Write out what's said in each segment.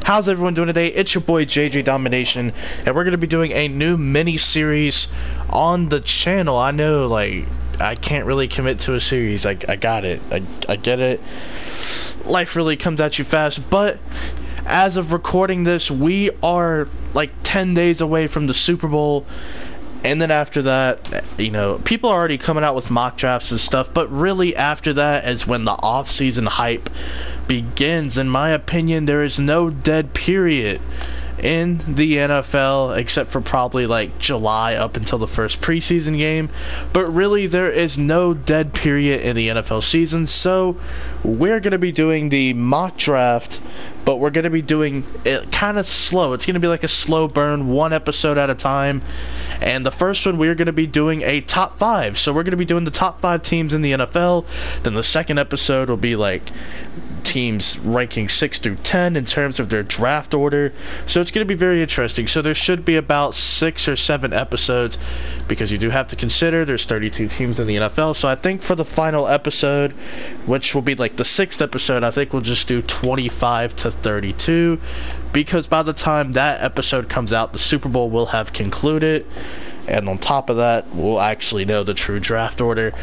How's everyone doing today? It's your boy JJ Domination, and we're going to be doing a new mini-series on the channel. I know, like, I can't really commit to a series. I got it. I get it. Life really comes at you fast, but as of recording this, we are like 10 days away from the Super Bowl. And then after that, you know, people are already coming out with mock drafts and stuff, but really after that is when the off-season hype begins. In my opinion, there is no dead period in the NFL except for probably like July up until the first preseason game, but really there is no dead period in the NFL season. So we're going to be doing the mock draft, but we're going to be doing it kind of slow. It's going to be like a slow burn, one episode at a time. And the first one, we're going to be doing a top 5. So we're going to be doing the top 5 teams in the NFL. Then the second episode will be like teams ranking 6 through 10 in terms of their draft order. So it's going to be very interesting. So there should be about 6 or 7 episodes, because you do have to consider there's 32 teams in the NFL. So I think for the final episode, which will be like the 6th episode, I think we'll just do 25 to 32, because by the time that episode comes out, the Super Bowl will have concluded, and on top of that, we'll actually know the true draft order.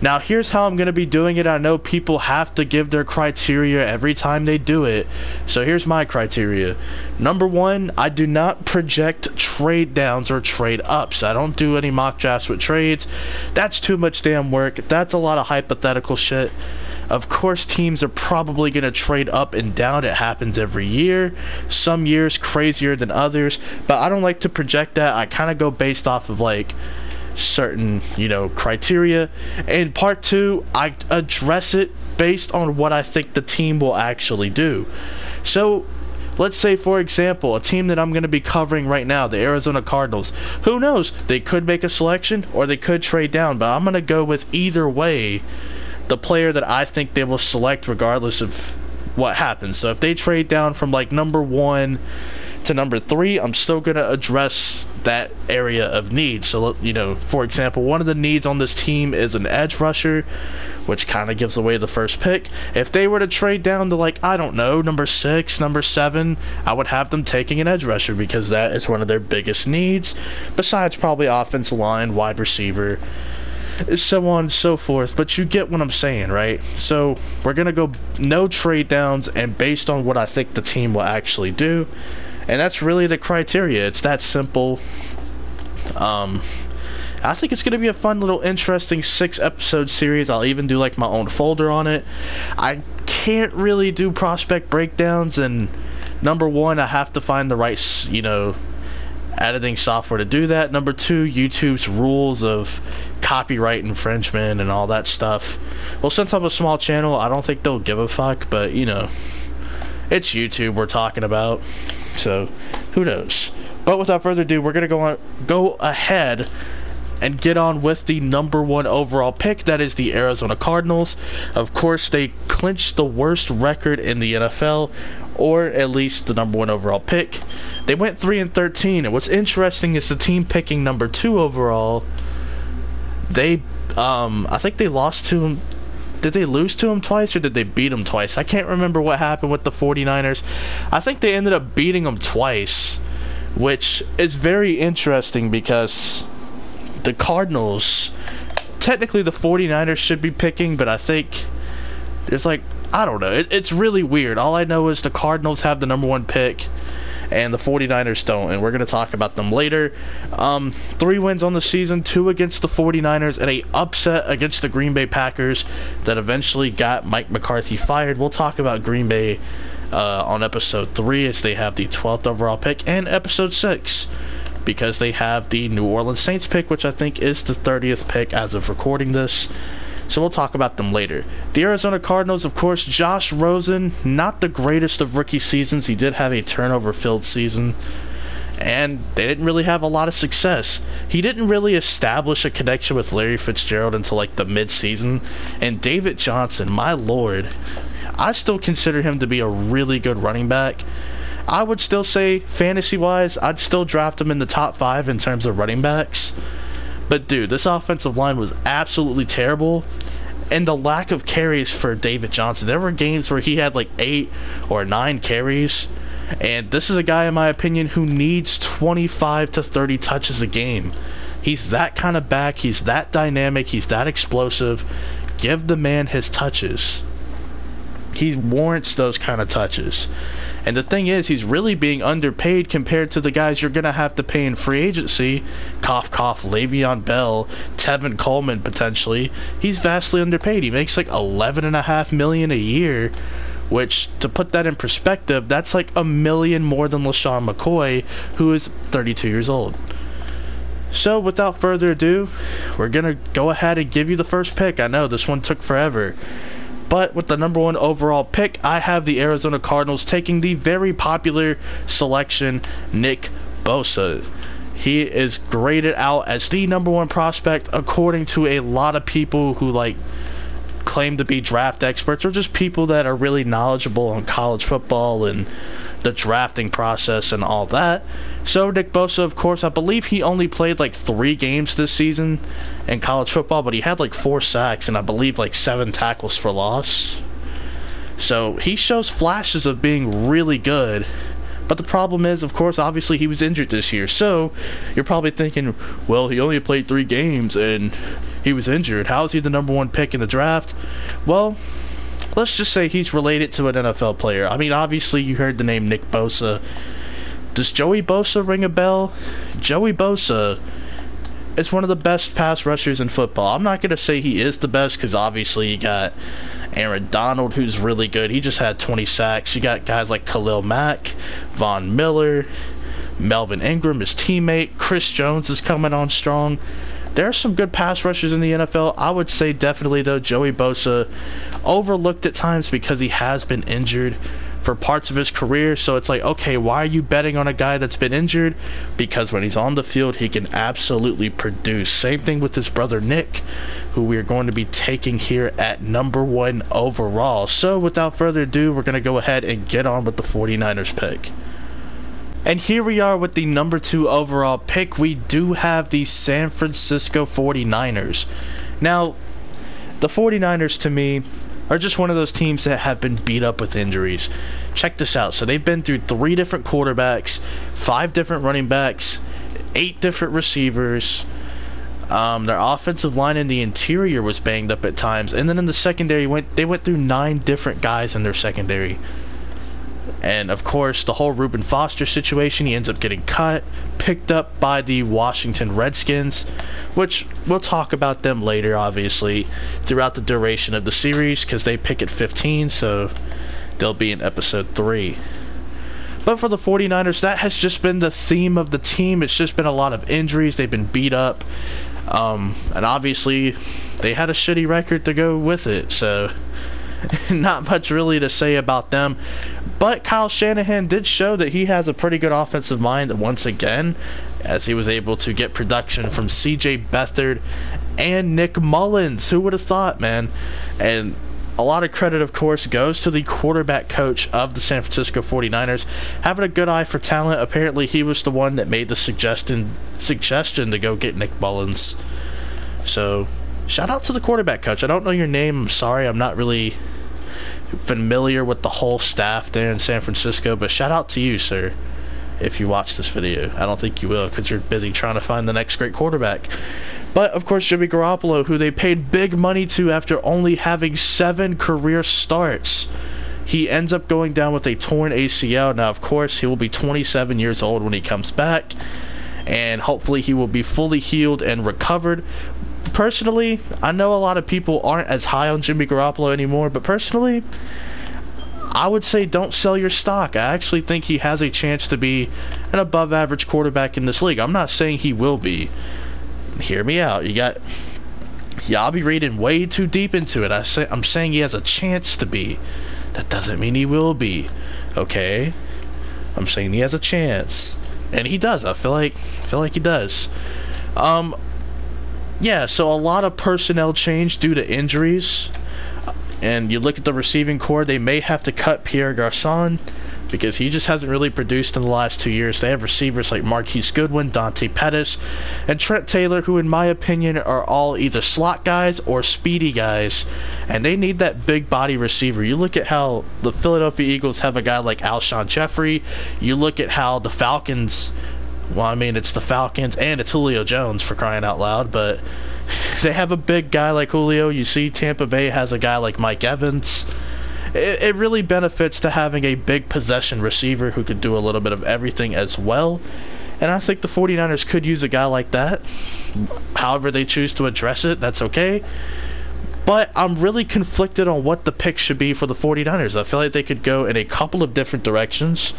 Now, here's how I'm going to be doing it. I know people have to give their criteria every time they do it, so here's my criteria. Number 1, I do not project trade downs or trade ups. I don't do any mock drafts with trades. That's too much damn work. That's a lot of hypothetical shit. Of course, teams are probably going to trade up and down. It happens every year. Some years crazier than others, but I don't like to project that. I kind of go based off of like certain, you know, criteria. And part 2, I address it based on what I think the team will actually do. So let's say, for example, a team that I'm going to be covering right now, the Arizona Cardinals. Who knows? They could make a selection or they could trade down, but I'm going to go with either way the player that I think they will select regardless of what happens. So if they trade down from like number 1 to number 3, I'm still going to address that area of need. So, you know, for example, one of the needs on this team is an edge rusher, which kind of gives away the first pick. If they were to trade down to, like, I don't know, number 6, number 7, I would have them taking an edge rusher, because that is one of their biggest needs, besides probably offensive line, wide receiver, so on and so forth. But you get what I'm saying, right? So we're going to go no trade downs and based on what I think the team will actually do. And that's really the criteria. It's that simple. I think it's going to be a fun little interesting 6-episode series. I'll even do like my own folder on it. I can't really do prospect breakdowns, and number 1, I have to find the right, you know, editing software to do that. Number 2, YouTube's rules of copyright infringement and all that stuff. Well, since I'm a small channel, I don't think they'll give a fuck, but you know, it's YouTube we're talking about, so who knows. But without further ado, we're gonna go ahead and get on with the number 1 overall pick. That is the Arizona Cardinals. Of course, they clinched the worst record in the NFL, or at least the number 1 overall pick. They went 3-13, and what's interesting is the team picking number 2 overall, they I think they lost to him. Did they lose to him twice, or did they beat him twice? I can't remember what happened with the 49ers. I think they ended up beating them twice, which is very interesting, because the Cardinals, technically the 49ers should be picking, but I think there's like, I don't know, it's really weird. All I know is the Cardinals have the number 1 pick and the 49ers don't, and we're going to talk about them later. 3 wins on the season, 2 against the 49ers, and a upset against the Green Bay Packers that eventually got Mike McCarthy fired. We'll talk about Green Bay on episode 3, as they have the 12th overall pick, and episode 6, because they have the New Orleans Saints pick, which I think is the 30th pick as of recording this. So we'll talk about them later. The Arizona Cardinals, of course, Josh Rosen, not the greatest of rookie seasons. He did have a turnover-filled season, and they didn't really have a lot of success. He didn't really establish a connection with Larry Fitzgerald until like the mid-season. And David Johnson, my lord, I still consider him to be a really good running back. I would still say, fantasy-wise, I'd still draft him in the top 5 in terms of running backs. But dude, this offensive line was absolutely terrible. and the lack of carries for David Johnson. There were games where he had like 8 or 9 carries, and this is a guy, in my opinion, who needs 25 to 30 touches a game. He's that kind of back. He's that dynamic. He's that explosive. Give the man his touches. He warrants those kind of touches. And the thing is, he's really being underpaid compared to the guys you're going to have to pay in free agency. Cough, cough, Le'Veon Bell, Tevin Coleman, potentially. He's vastly underpaid. He makes like $11.5 million a year, which, to put that in perspective, that's like $1 million more than LaShawn McCoy, who is 32 years old. So, without further ado, we're going to go ahead and give you the first pick. I know, this one took forever. But with the number 1 overall pick, I have the Arizona Cardinals taking the very popular selection, Nick Bosa. He is graded out as the number 1 prospect according to a lot of people who claim to be draft experts, or just people that are really knowledgeable on college football and the drafting process and all that. So Nick Bosa, of course, I believe he only played like 3 games this season in college football, but he had like 4 sacks and I believe like 7 tackles for loss. So he shows flashes of being really good. But the problem is, of course, obviously he was injured this year. So you're probably thinking, well, he only played 3 games and he was injured. How is he the number 1 pick in the draft? Well, let's just say he's related to an NFL player. I mean, obviously you heard the name Nick Bosa. Does Joey Bosa ring a bell? Joey Bosa is one of the best pass rushers in football. I'm not going to say he is the best, because obviously you got Aaron Donald, who's really good. He just had 20 sacks. You got guys like Khalil Mack, Von Miller, Melvin Ingram, his teammate. Chris Jones is coming on strong. There are some good pass rushers in the NFL. I would say definitely, though, Joey Bosa, overlooked at times because he has been injured for parts of his career. So it's like, okay, why are you betting on a guy that's been injured? Because when he's on the field, he can absolutely produce. Same thing with his brother Nick, who we are going to be taking here at number 1 overall. So without further ado, we're going to go ahead and get on with the 49ers pick. And here we are with the number 2 overall pick. We do have the San Francisco 49ers. Now, the 49ers, to me, are just one of those teams that have been beat up with injuries. Check this out. So they've been through 3 different quarterbacks, 5 different running backs, 8 different receivers. Their offensive line in the interior was banged up at times. And then in the secondary, they went through 9 different guys in their secondary. And of course, the whole Reuben Foster situation, he ends up getting cut, picked up by the Washington Redskins, which we'll talk about them later, obviously, throughout the duration of the series, because they pick at 15, so they'll be in episode 3. But for the 49ers, that has just been the theme of the team. It's just been a lot of injuries. They've been beat up. And obviously, they had a shitty record to go with it, so not much really to say about them. But Kyle Shanahan did show that he has a pretty good offensive mind once again, as he was able to get production from CJ Beathard and Nick Mullins. Who would have thought, man? And a lot of credit, of course, goes to the quarterback coach of the San Francisco 49ers, having a good eye for talent. Apparently, he was the one that made the suggestion to go get Nick Mullins. So, shout out to the quarterback coach. I don't know your name. I'm sorry. I'm not really familiar with the whole staff there in San Francisco, but shout out to you, sir, if you watch this video. I don't think you will, because you're busy trying to find the next great quarterback. But of course, Jimmy Garoppolo, who they paid big money to after only having 7 career starts, he ends up going down with a torn ACL. Now, of course, he will be 27 years old when he comes back, and hopefully he will be fully healed and recovered. Personally, I know a lot of people aren't as high on Jimmy Garoppolo anymore, but personally, I would say don't sell your stock. I actually think he has a chance to be an above average quarterback in this league. I'm not saying he will be. Hear me out. I'll be reading way too deep into it. I'm saying he has a chance to be. That doesn't mean he will be. Okay? I'm saying he has a chance. And he does. I feel like he does. Yeah, so a lot of personnel change due to injuries. And you look at the receiving core, they may have to cut Pierre Garçon because he just hasn't really produced in the last 2 years. They have receivers like Marquise Goodwin, Dante Pettis, and Trent Taylor, who in my opinion are all either slot guys or speedy guys, and they need that big body receiver. You look at how the Philadelphia Eagles have a guy like Alshon Jeffrey. You look at how the Falcons, well, I mean, it's the Falcons and it's Julio Jones, for crying out loud, but they have a big guy like Julio. You see Tampa Bay has a guy like Mike Evans. It really benefits to having a big possession receiver who could do a little bit of everything as well. And I think the 49ers could use a guy like that. However they choose to address it, that's okay. But I'm really conflicted on what the pick should be for the 49ers. I feel like they could go in a couple of different directions.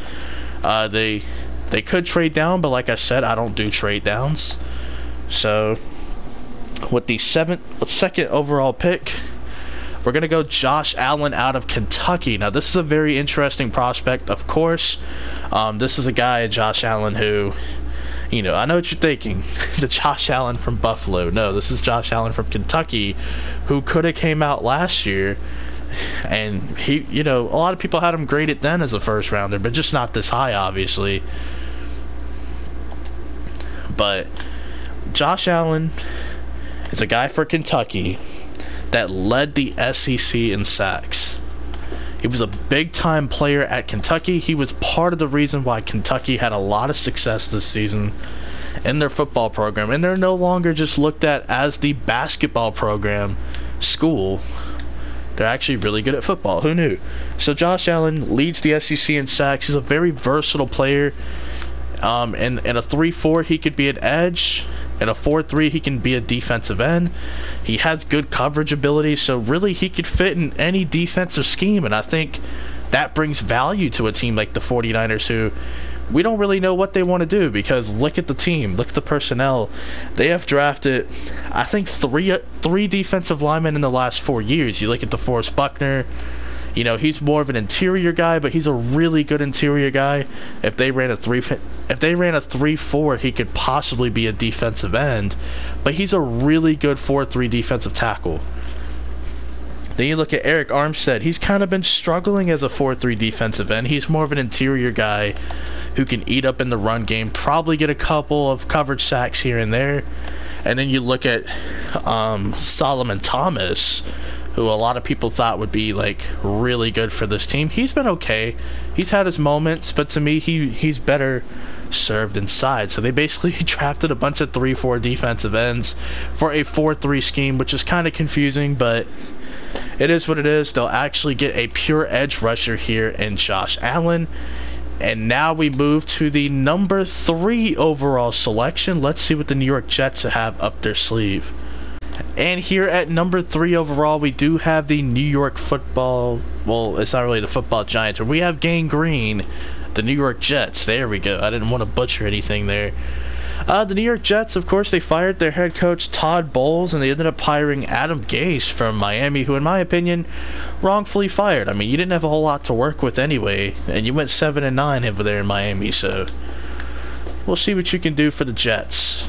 They could trade down, but like I said, I don't do trade downs. So with the second overall pick, we're going to go Josh Allen out of Kentucky. Now, this is a very interesting prospect, of course. This is a guy, Josh Allen, who, you know, I know what you're thinking. The Josh Allen from Buffalo. No, this is Josh Allen from Kentucky, who could have came out last year. And he, you know, a lot of people had him graded then as a first rounder, but just not this high, obviously. But Josh Allen is a guy for Kentucky that led the SEC in sacks. He was a big-time player at Kentucky. He was part of the reason why Kentucky had a lot of success this season in their football program. And they're no longer just looked at as the basketball program school. They're actually really good at football. Who knew? So Josh Allen leads the SEC in sacks. He's a very versatile player. In a 3-4, he could be an edge. In a 4-3, he can be a defensive end. He has good coverage ability, so really he could fit in any defensive scheme, and I think that brings value to a team like the 49ers, who we don't really know what they want to do, because look at the team, look at the personnel. They have drafted, I think, three defensive linemen in the last 4 years. You look at DeForest Buckner. You know, he's more of an interior guy, but he's a really good interior guy. If they ran a 3-4, he could possibly be a defensive end, but he's a really good 4-3 defensive tackle. Then you look at Eric Armstead. He's kind of been struggling as a 4-3 defensive end. He's more of an interior guy who can eat up in the run game, probably get a couple of coverage sacks here and there. And then you look at Solomon Thomas, who a lot of people thought would be like really good for this team. He's been okay. He's had his moments, but to me, he's better served inside. So they basically drafted a bunch of 3-4 defensive ends for a 4-3 scheme, which is kind of confusing, but it is what it is. They'll actually get a pure edge rusher here in Josh Allen. And now we move to the number 3 overall selection. Let's see what the New York Jets have up their sleeve. And here at number 3 overall, we do have the New York football, well, it's not really the football Giants, but we have Gang Green, the New York Jets. There we go. I didn't want to butcher anything there. The New York Jets, of course, they fired their head coach Todd Bowles, and they ended up hiring Adam Gase from Miami, who, in my opinion, wrongfully fired. I mean, you didn't have a whole lot to work with anyway, and you went 7-9 over there in Miami, so we'll see what you can do for the Jets.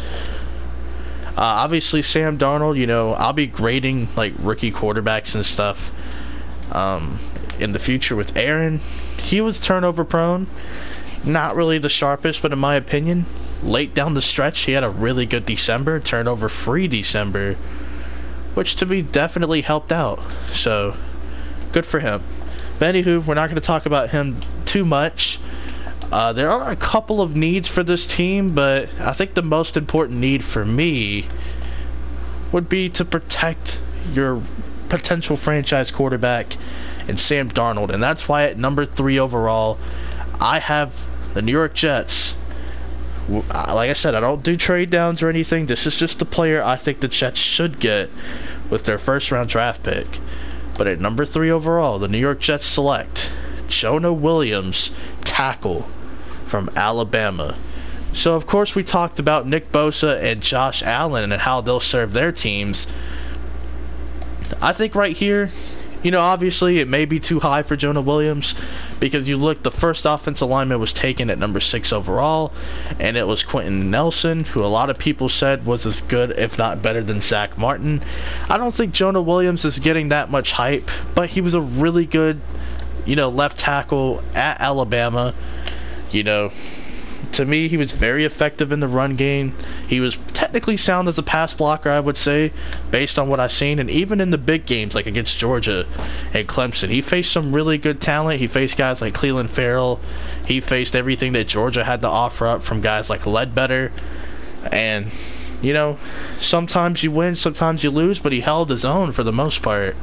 Obviously, Sam Darnold, you know, I'll be grading like rookie quarterbacks and stuff in the future with Aaron. He was turnover prone, not really the sharpest, but in my opinion, late down the stretch, he had a really good December, turnover free December, which to me definitely helped out. So good for him. But anywho, we're not going to talk about him too much. There are a couple of needs for this team, but I think the most important need for me would be to protect your potential franchise quarterback in Sam Darnold. And that's why at number 3 overall, I have the New York Jets. Like I said, I don't do trade downs or anything. This is just the player I think the Jets should get with their first-round draft pick. But at number 3 overall, the New York Jets select Jonah Williams, tackle from Alabama. So, of course, we talked about Nick Bosa and Josh Allen and how they'll serve their teams. I think right here, you know, obviously it may be too high for Jonah Williams because you look, the first offensive lineman was taken at number 6 overall, and it was Quentin Nelson, who a lot of people said was as good, if not better, than Zach Martin. I don't think Jonah Williams is getting that much hype, but he was a really good left tackle at Alabama. You know, to me, he was very effective in the run game. He was technically sound as a pass blocker, I would say, based on what I've seen. And even in the big games, like against Georgia and Clemson, he faced some really good talent. He faced guys like Clelin Ferrell. He faced everything that Georgia had to offer up from guys like Ledbetter. And, sometimes you win, sometimes you lose, but he held his own for the most part.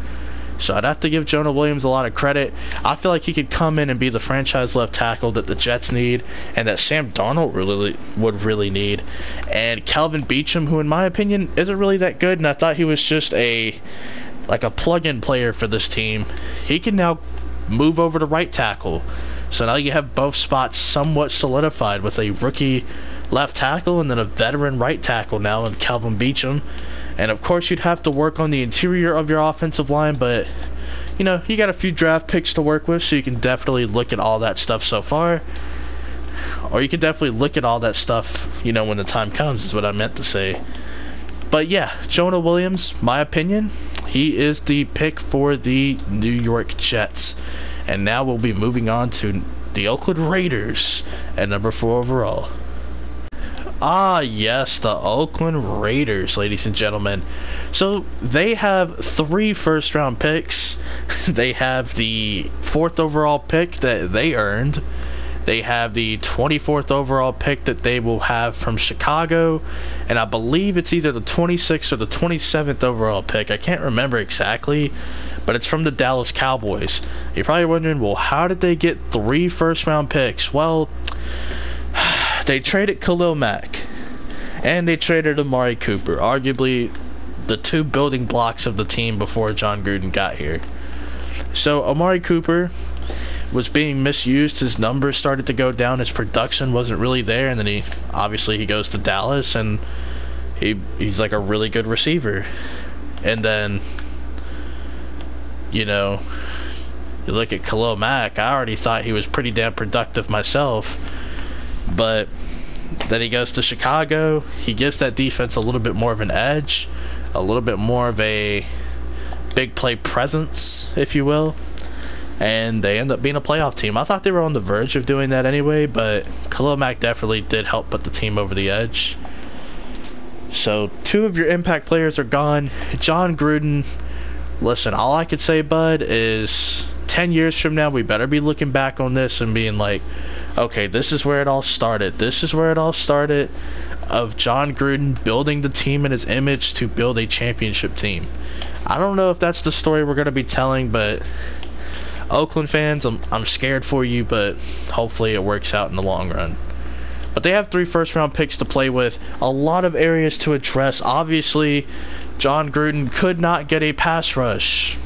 So I'd have to give Jonah Williams a lot of credit. I feel like he could come in and be the franchise left tackle that the Jets need and that Sam Darnold would really need. And Kelvin Beachum, who in my opinion isn't really that good, and I thought he was just a plug-in player for this team, he can now move over to right tackle. So now you have both spots somewhat solidified with a rookie left tackle and then a veteran right tackle now in Kelvin Beachum. And of course you'd have to work on the interior of your offensive line, but you got a few draft picks to work with, so you can definitely look at all that stuff so far. Or you can definitely look at all that stuff, when the time comes, is what I meant to say. But yeah, Jonah Williams, my opinion, he is the pick for the New York Jets. And now we'll be moving on to the Oakland Raiders at number 4 overall. Ah, yes, the Oakland Raiders, ladies and gentlemen. So they have 3 first-round picks. They have the 4th overall pick that they earned. They have the 24th overall pick that they will have from Chicago. And I believe it's either the 26th or the 27th overall pick. I can't remember exactly, but it's from the Dallas Cowboys. You're probably wondering, well, how did they get 3 first-round picks? Well, they traded Khalil Mack, and they traded Amari Cooper, arguably the 2 building blocks of the team before John Gruden got here. So Amari Cooper was being misused. His numbers started to go down. His production wasn't really there, and then he goes to Dallas, and he's like a really good receiver. And then, you look at Khalil Mack. I already thought he was pretty damn productive myself. But then he goes to Chicago. He gives that defense a little bit more of an edge, a little bit more of a big play presence, if you will. And they end up being a playoff team. I thought they were on the verge of doing that anyway, but Khalil Mack definitely did help put the team over the edge. So 2 of your impact players are gone. John Gruden, listen, all I could say, bud, is 10 years from now, we better be looking back on this and being like, okay, this is where it all started. This is where it all started, of John Gruden building the team in his image to build a championship team. I don't know if that's the story we're going to be telling, but Oakland fans, I'm scared for you, but hopefully it works out in the long run. But they have 3 first-round picks to play with, a lot of areas to address. Obviously, John Gruden could not get a pass rush.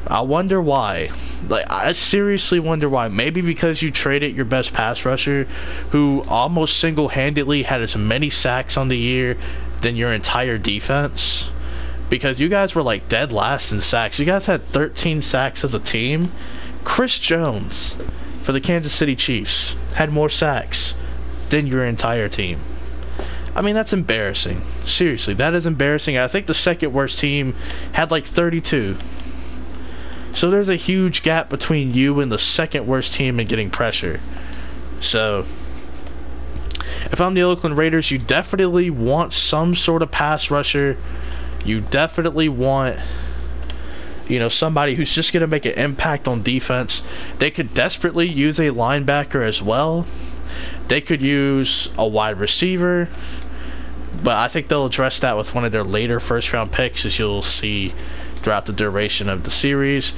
I wonder why. I seriously wonder why. Maybe because you traded your best pass rusher, who almost single-handedly had as many sacks on the year than your entire defense. Because you guys were dead last in sacks. You guys had 13 sacks as a team. Chris Jones, for the Kansas City Chiefs, had more sacks than your entire team. I mean, that's embarrassing. Seriously, that is embarrassing. I think the second worst team had 32. So there's a huge gap between you and the second worst team in getting pressure. So if I'm the Oakland Raiders, you definitely want some sort of pass rusher. You definitely want, somebody who's just going to make an impact on defense. They could desperately use a linebacker as well. They could use a wide receiver. But I think they'll address that with one of their later first-round picks, as you'll see throughout the duration of the series.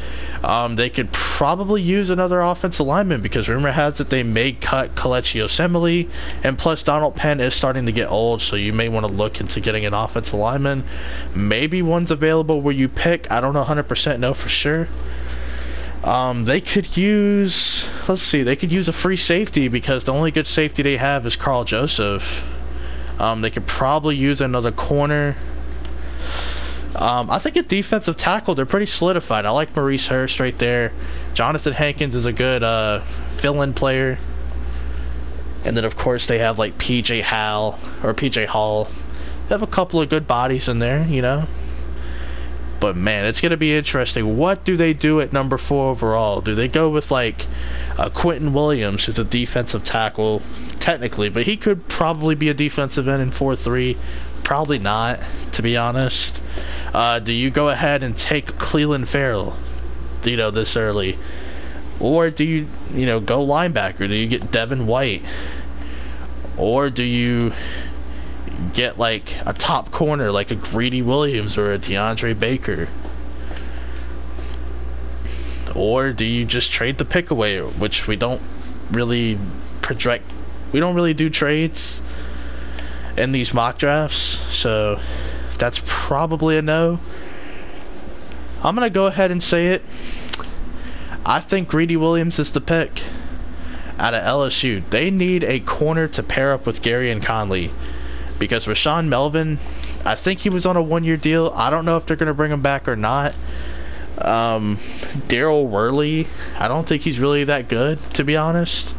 They could probably use another offensive lineman, because rumor has it they may cut Kelechi Osemele, and plus Donald Penn is starting to get old, so you may want to look into getting an offensive lineman. Maybe one's available where you pick. I don't know 100% know for sure. They could use, they could use a free safety, because the only good safety they have is Carl Joseph. They could probably use another corner. I think at defensive tackle, they're pretty solidified. I like Maurice Hurst right there. Jonathan Hankins is a good fill-in player. And then, of course, they have PJ Hall. They have a couple of good bodies in there, But man, it's going to be interesting. What do they do at number 4 overall? Do they go with like Quentin Williams, who's a defensive tackle technically, but he could probably be a defensive end in 4-3? Probably not, to be honest. Do you go ahead and take Cleveland Farrell, this early? Or do you, go linebacker? Do you get Devin White? Or do you get like a top corner like a Greedy Williams or a DeAndre Baker? Or do you just trade the pick away, which we don't really project? We don't really do trades in these mock drafts, so that's probably a no. I'm gonna go ahead and say it. I think Greedy Williams is the pick out of LSU. They need a corner to pair up with Gary and Conley, because Rashawn Melvin, I think he was on a 1-year deal. I don't know if they're gonna bring him back or not. Daryl Worley, I don't think he's really that good, to be honest.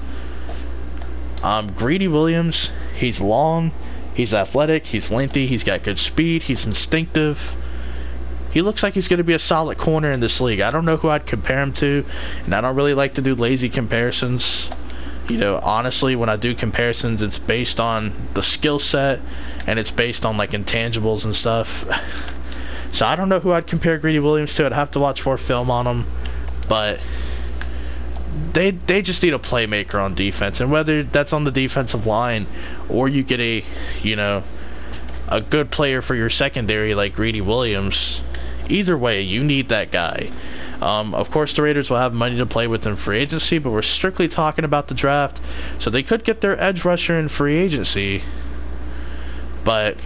Greedy Williams, he's long, he's athletic, he's lengthy, he's got good speed, he's instinctive. He looks like he's going to be a solid corner in this league. I don't know who I'd compare him to, and I don't really like to do lazy comparisons. Honestly, when I do comparisons, it's based on the skill set, and it's based on like intangibles and stuff. So I don't know who I'd compare Greedy Williams to. I'd have to watch more film on him, but they just need a playmaker on defense, and whether that's on the defensive line or you get a good player for your secondary like Greedy Williams, either way you need that guy. Of course the Raiders will have money to play with in free agency, but we're strictly talking about the draft, so they could get their edge rusher in free agency. But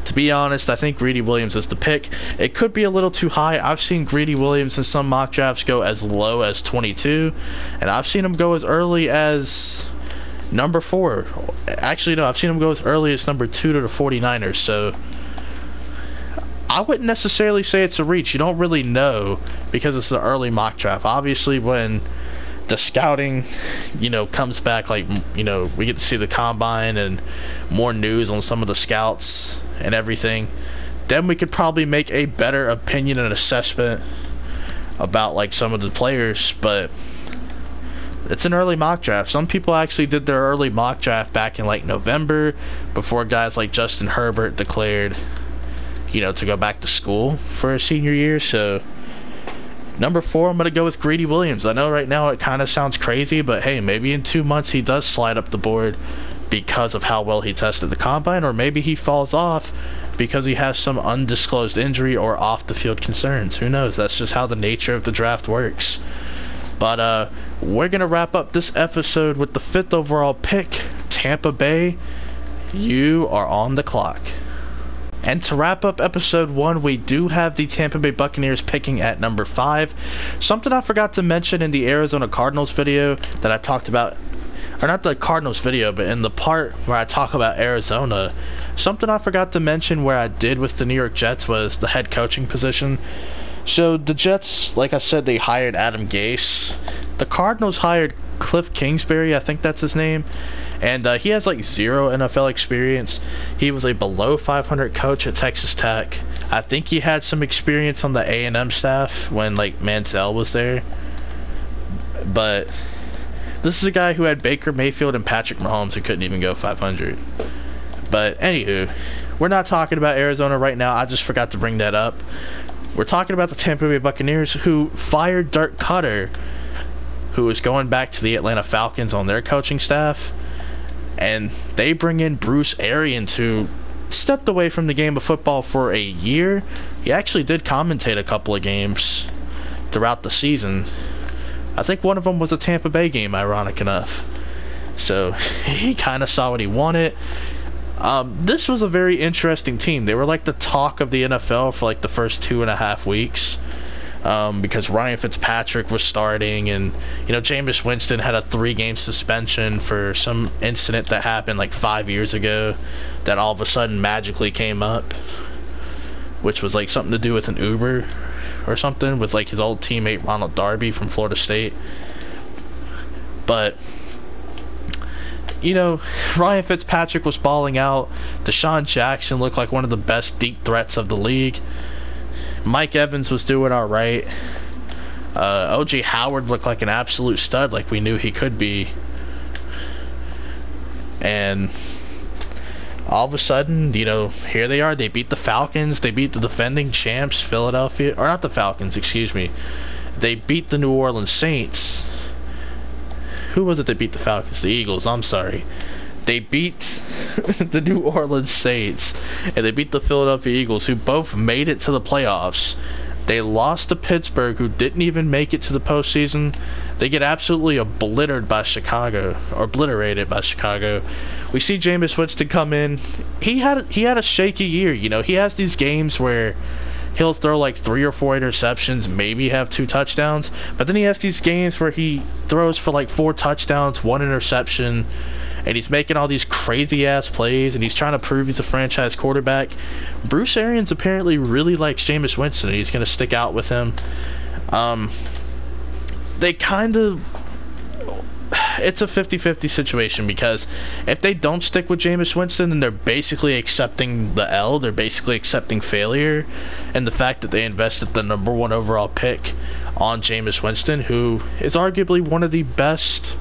to be honest, I think Greedy Williams is the pick. It could be a little too high. I've seen Greedy Williams in some mock drafts go as low as 22, and I've seen him go as early as number 4. Actually, no, I've seen him go as early as number 2 to the 49ers, so I wouldn't necessarily say it's a reach. You don't really know because it's the early mock draft. Obviously, when the scouting, comes back, like, we get to see the combine and more news on some of the scouts and everything, then we could probably make a better opinion and assessment about like some of the players. But it's an early mock draft. Some people actually did their early mock draft back in like November, before guys like Justin Herbert declared to go back to school for his senior year. So number 4, I'm going to go with Greedy Williams. I know right now it kind of sounds crazy, but hey, maybe in 2 months he does slide up the board because of how well he tested the combine, or maybe he falls off because he has some undisclosed injury or off the field concerns. Who knows? That's just how the nature of the draft works. But we're going to wrap up this episode with the 5th overall pick, Tampa Bay. You are on the clock. And to wrap up episode 1, we do have the Tampa Bay Buccaneers picking at number 5. Something I forgot to mention in the Arizona Cardinals video that I talked about, or not the Cardinals video, but in the part where I talk about Arizona, something I forgot to mention where I did with the New York Jets was the head coaching position. So the Jets, like I said, they hired Adam Gase. The Cardinals hired Cliff Kingsbury, I think that's his name. And he has like 0 NFL experience. He was a below 500 coach at Texas Tech. I think he had some experience on the A&M staff when like Manziel was there. But this is a guy who had Baker Mayfield and Patrick Mahomes who couldn't even go 500. But anywho, we're not talking about Arizona right now. I just forgot to bring that up. We're talking about the Tampa Bay Buccaneers, who fired Dirk Cutter, who is going back to the Atlanta Falcons on their coaching staff. And they bring in Bruce Arians, who stepped away from the game of football for a year. He actually did commentate a couple of games throughout the season. I think one of them was a Tampa Bay game, ironic enough. So he kind of saw what he wanted. This was a very interesting team. They were like the talk of the NFL for like the first 2.5 weeks. Because Ryan Fitzpatrick was starting, and Jameis Winston had a 3-game suspension for some incident that happened like 5 years ago that all of a sudden magically came up, which was like something to do with an Uber or something with like his old teammate Ronald Darby from Florida State. But Ryan Fitzpatrick was balling out. Deshaun Jackson looked like one of the best deep threats of the league. Mike Evans was doing all right. O.J. Howard looked like an absolute stud, like we knew he could be. And all of a sudden, you know, here they are. They beat the Falcons. They beat the defending champs, Philadelphia. Or not the Falcons, excuse me. They beat the New Orleans Saints. Who was it that beat the Falcons? The Eagles, I'm sorry. They beat the New Orleans Saints. And they beat the Philadelphia Eagles, who both made it to the playoffs. They lost to Pittsburgh, who didn't even make it to the postseason. They get absolutely obliterated by Chicago. We see Jameis Winston come in. He had a shaky year. You know, he has these games where he'll throw like 3 or 4 interceptions, maybe have 2 touchdowns. But then he has these games where he throws for like 4 touchdowns, 1 interception. And he's making all these crazy-ass plays, and he's trying to prove he's a franchise quarterback. Bruce Arians apparently really likes Jameis Winston, and he's going to stick out with him. They kind of... It's a 50-50 situation, because if they don't stick with Jameis Winston, then they're basically accepting the L. They're basically accepting failure. And the fact that they invested the #1 overall pick on Jameis Winston, who is arguably one of the best...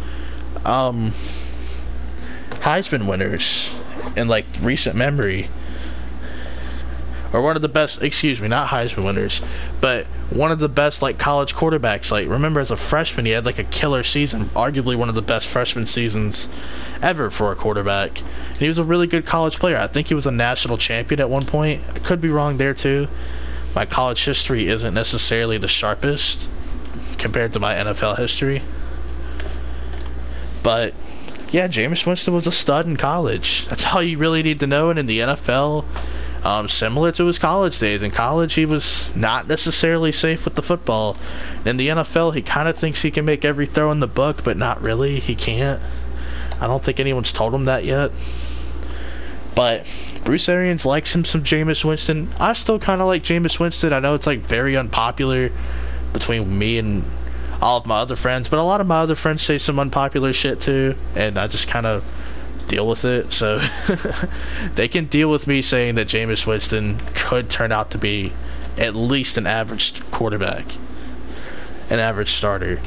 Heisman winners in like recent memory, or one of the best, excuse me, not Heisman winners, but one of the best like college quarterbacks. Like, remember as a freshman he had like a killer season, arguably one of the best freshman seasons ever for a quarterback, and he was a really good college player. I think he was a national champion at one point. I could be wrong there too. My college history isn't necessarily the sharpest compared to my NFL history, but yeah, Jameis Winston was a stud in college. That's all you really need to know. And in the NFL, similar to his college days, in college he was not necessarily safe with the football. In the NFL, he kind of thinks he can make every throw in the book, but not really. He can't. I don't think anyone's told him that yet. But Bruce Arians likes him some Jameis Winston. I still kind of like Jameis Winston. I know it's like very unpopular between me and all of my other friends, but a lot of my other friends say some unpopular shit too, and I just kind of deal with it. So they can deal with me saying that Jameis Winston could turn out to be at least an average quarterback, an average starter.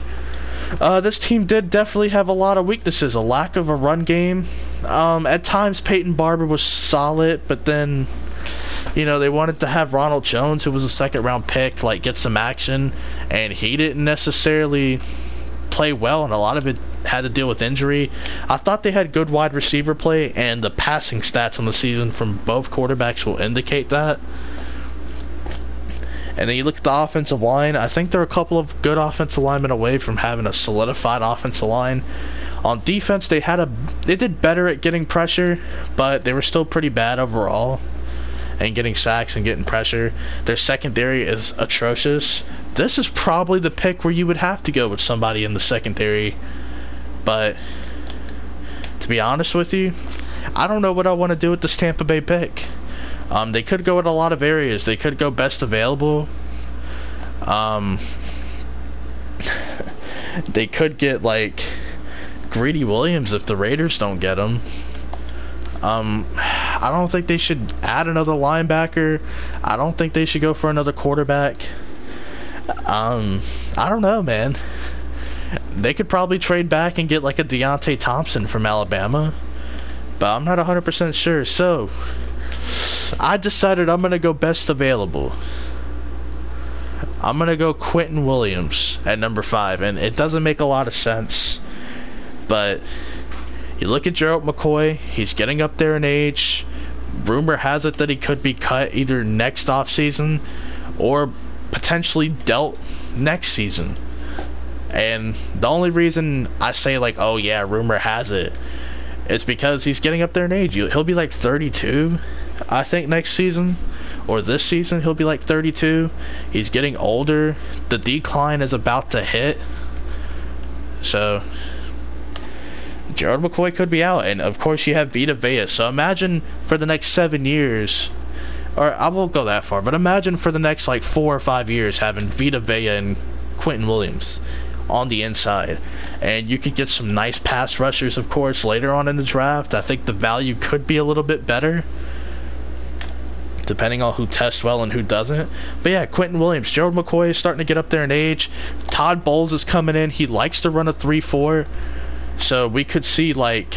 This team did definitely have a lot of weaknesses. A lack of a run game. At times Peyton Barber was solid, but then, you know, they wanted to have Ronald Jones, who was a 2nd-round pick, like get some action, and he didn't necessarily play well, and a lot of it had to deal with injury. I thought they had good wide receiver play, and the passing stats on the season from both quarterbacks will indicate that. And then you look at the offensive line. I think they're a couple of good offensive linemen away from having a solidified offensive line. On defense, they did better at getting pressure, but they were still pretty bad overall and getting sacks and getting pressure. Their secondary is atrocious. This is probably the pick where you would have to go with somebody in the secondary. But to be honest with you, I don't know what I want to do with this Tampa Bay pick. They could go in a lot of areas. They could go best available. They could get like Greedy Williams if the Raiders don't get him. I don't think they should add another linebacker. I don't think they should go for another quarterback. I don't know, man. They could probably trade back and get like a Deontay Thompson from Alabama, but I'm not 100% sure. So I decided I'm going to go best available. I'm going to go Quentin Williams at number 5, and it doesn't make a lot of sense, but you look at Gerald McCoy, he's getting up there in age. Rumor has it that he could be cut either next offseason or potentially dealt next season. And the only reason I say like, oh yeah, rumor has it, is because he's getting up there in age. He'll be like 32, I think, next season. Or this season, he'll be like 32. He's getting older. The decline is about to hit. So Gerald McCoy could be out. And of course you have Vita Vea. So imagine for the next 7 years, or I won't go that far, but imagine for the next like 4 or 5 years having Vita Vea and Quentin Williams on the inside. And you could get some nice pass rushers, of course, later on in the draft. I think the value could be a little bit better. depending on who tests well and who doesn't. But yeah, Quentin Williams, Gerald McCoy is starting to get up there in age. Todd Bowles is coming in. He likes to run a 3-4. So we could see like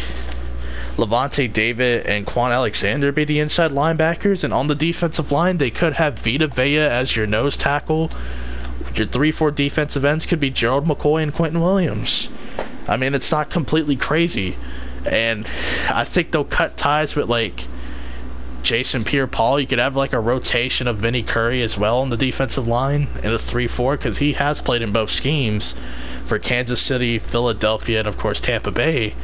Levante David and Quan Alexander be the inside linebackers, and on the defensive line they could have Vita Vea as your nose tackle. Your 3-4 defensive ends could be Gerald McCoy and Quentin Williams. I mean, it's not completely crazy. And I think they'll cut ties with like Jason Pierre-Paul. You could have like a rotation of Vinny Curry as well on the defensive line in a 3-4, because he has played in both schemes for Kansas City, Philadelphia, and of course Tampa Bay.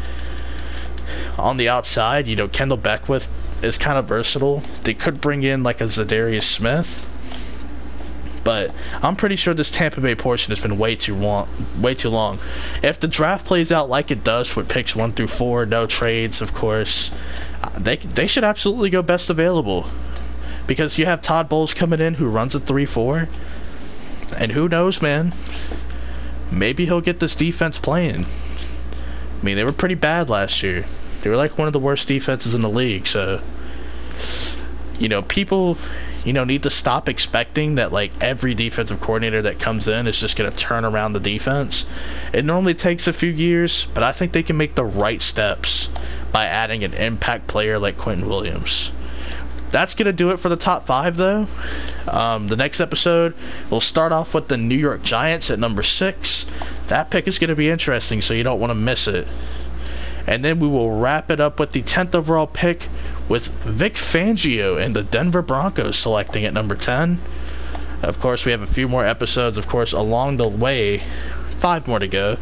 On the outside, you know, Kendall Beckwith is kind of versatile. They could bring in like a Zadarius Smith, but I'm pretty sure this Tampa Bay portion has been way too long. If the draft plays out like it does with picks 1 through 4, no trades, of course, they should absolutely go best available, because you have Todd Bowles coming in who runs a 3-4, and who knows, man, maybe he'll get this defense playing. I mean, they were pretty bad last year. They were like one of the worst defenses in the league. So, you know, people, you know, need to stop expecting that like every defensive coordinator that comes in is just going to turn around the defense. It normally takes a few years, but I think they can make the right steps by adding an impact player like Quentin Williams. That's going to do it for the top 5, though. The next episode, we'll start off with the New York Giants at number 6. That pick is going to be interesting, so you don't want to miss it. And then we will wrap it up with the 10th overall pick with Vic Fangio and the Denver Broncos selecting at number 10. Of course, we have a few more episodes, of course, along the way. 5 more to go.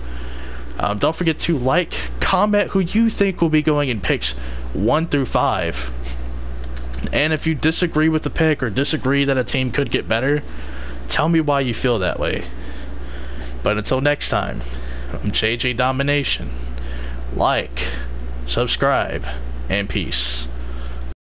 Don't forget to like, comment who you think will be going in picks 1 through 5. And if you disagree with the pick or disagree that a team could get better, tell me why you feel that way. But until next time, I'm JJ Domination. Like, subscribe, and peace.